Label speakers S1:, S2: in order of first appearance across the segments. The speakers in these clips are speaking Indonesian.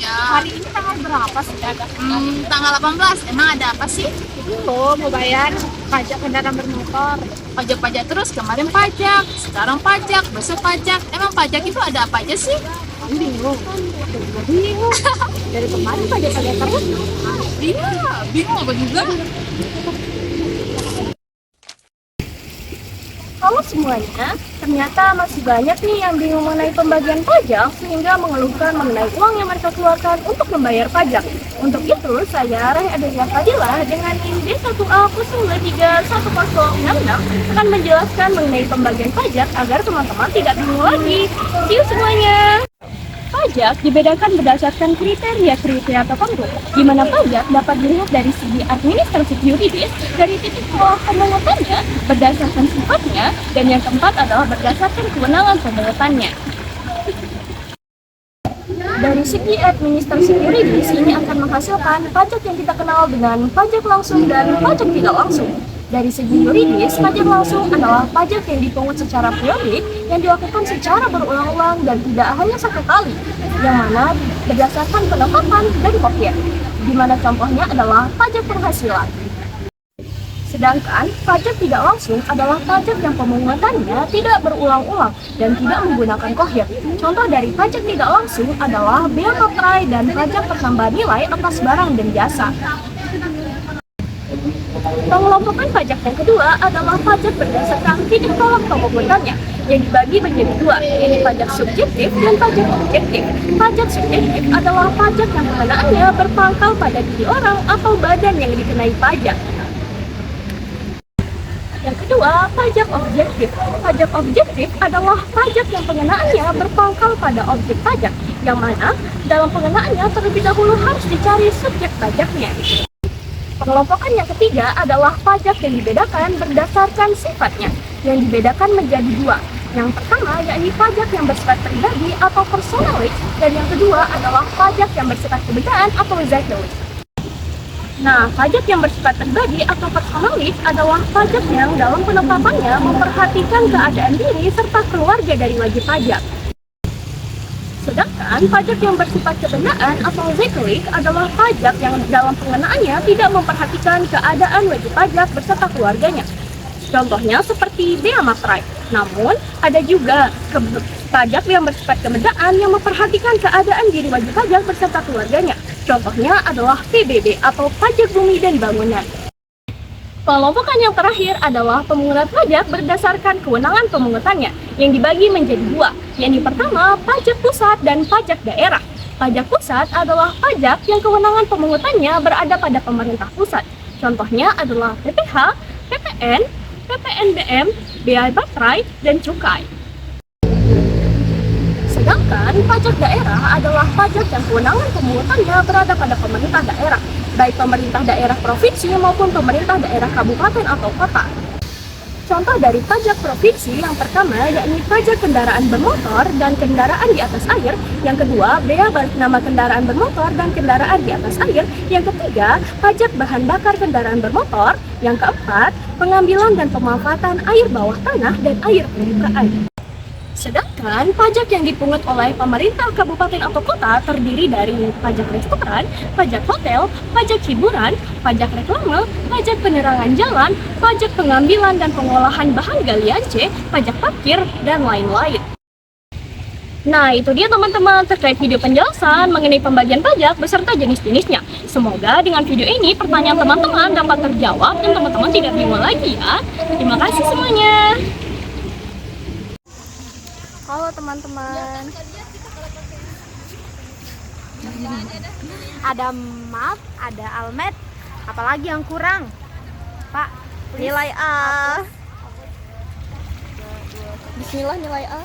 S1: Ya.
S2: Hari ini tanggal berapa sih?
S1: Tanggal 18. Emang ada apa sih?
S2: Lo mau bayar pajak kendaraan bermotor.
S1: Pajak-pajak terus, kemarin pajak, sekarang pajak, besok pajak. Emang pajak itu ada apa aja sih?
S2: Bingung. Bingung. Dari kemarin pajak-pajak terus.
S1: Iya, bingung apa juga.
S2: Halo semuanya, ternyata masih banyak nih yang bingung mengenai pembagian pajak sehingga mengeluhkan mengenai uang yang mereka keluarkan untuk membayar pajak. Untuk itu, saya Rai Adelia Fadilah dengan NIM D1A 031066 akan menjelaskan mengenai pembagian pajak agar teman-teman tidak bingung lagi. See you semuanya! Pajak dibedakan berdasarkan kriteria-kriteria tertentu, di mana pajak dapat dilihat dari segi administratif yuridis, dari titik awal pemungutannya, berdasarkan sifatnya, dan yang keempat adalah berdasarkan kewenangan pemungutannya. Dari segi administrasi yuridis, ini akan menghasilkan pajak yang kita kenal dengan pajak langsung dan pajak tidak langsung. Dari segi yuridis, pajak langsung adalah pajak yang dipungut secara periodik yang dilakukan secara berulang-ulang dan tidak hanya satu kali, yang mana berdasarkan penetapan dan kopian, di mana contohnya adalah pajak penghasilan. Sedangkan pajak tidak langsung adalah pajak yang pemungutannya tidak berulang-ulang dan tidak menggunakan kohyat. Contoh dari pajak tidak langsung adalah bea materai dan pajak pertambahan nilai atas barang dan jasa. Pengelompokan pajak yang kedua adalah pajak berdasarkan titik tolak pemungutannya yang dibagi menjadi dua, yaitu pajak subjektif dan pajak objektif. Pajak subjektif adalah pajak yang pengenaannya berpangkal pada diri orang atau badan yang dikenai pajak. Yang kedua, pajak objektif. Pajak objektif adalah pajak yang pengenaannya berpangkal pada objek pajak, yang mana dalam pengenaannya terlebih dahulu harus dicari subjek pajaknya. Pengelompokan yang ketiga adalah pajak yang dibedakan berdasarkan sifatnya, yang dibedakan menjadi dua. Yang pertama yakni pajak yang bersifat pribadi atau personalis, dan yang kedua adalah pajak yang bersifat kebendaan atau zakalis. Nah, pajak yang bersifat pribadi atau personalis adalah pajak yang dalam penetapannya memperhatikan keadaan diri serta keluarga dari wajib pajak. Sedangkan pajak yang bersifat kebendaan atau zakalis adalah pajak yang dalam pengenaannya tidak memperhatikan keadaan wajib pajak beserta keluarganya. Contohnya seperti bea materai. Namun, ada juga pajak yang bersifat kebendaan yang memperhatikan keadaan diri wajib pajak beserta keluarganya. Contohnya adalah PBB atau pajak bumi dan bangunan. Pengelompokan yang terakhir adalah pemungutan pajak berdasarkan kewenangan pemungutannya yang dibagi menjadi dua, yakni pertama pajak pusat dan pajak daerah. Pajak pusat adalah pajak yang kewenangan pemungutannya berada pada pemerintah pusat. Contohnya adalah PPH, PPN, PPNBM, bea materai, dan cukai. Sedangkan pajak daerah adalah pajak yang kewenangan pemungutannya berada pada pemerintah daerah, baik pemerintah daerah provinsi maupun pemerintah daerah kabupaten atau kota. Contoh dari pajak provinsi yang pertama yakni pajak kendaraan bermotor dan kendaraan di atas air, yang kedua bea balik nama kendaraan bermotor dan kendaraan di atas air, yang ketiga pajak bahan bakar kendaraan bermotor, yang keempat pengambilan dan pemanfaatan air bawah tanah dan air permukaan. Sedangkan pajak yang dipungut oleh pemerintah kabupaten atau kota terdiri dari pajak restoran, pajak hotel, pajak hiburan, pajak reklame, pajak penerangan jalan, pajak pengambilan dan pengolahan bahan galian C, pajak parkir, dan lain-lain. Nah, itu dia teman-teman terkait video penjelasan mengenai pembagian pajak beserta jenis-jenisnya. Semoga dengan video ini pertanyaan teman-teman dapat terjawab dan teman-teman tidak bingung lagi ya. Terima kasih semuanya. Halo teman-teman.
S3: Ada map, ada almet, apalagi yang kurang? Pak,
S2: Nilai A. Bismillah nilai A.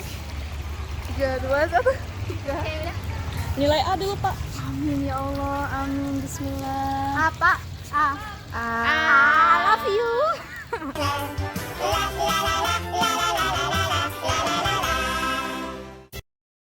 S3: 3, 2, 1, 3.
S2: Nilai A dulu, Pak.
S3: Amin ya Allah, amin. Bismillah.
S2: A, Pak.
S3: A. I love you.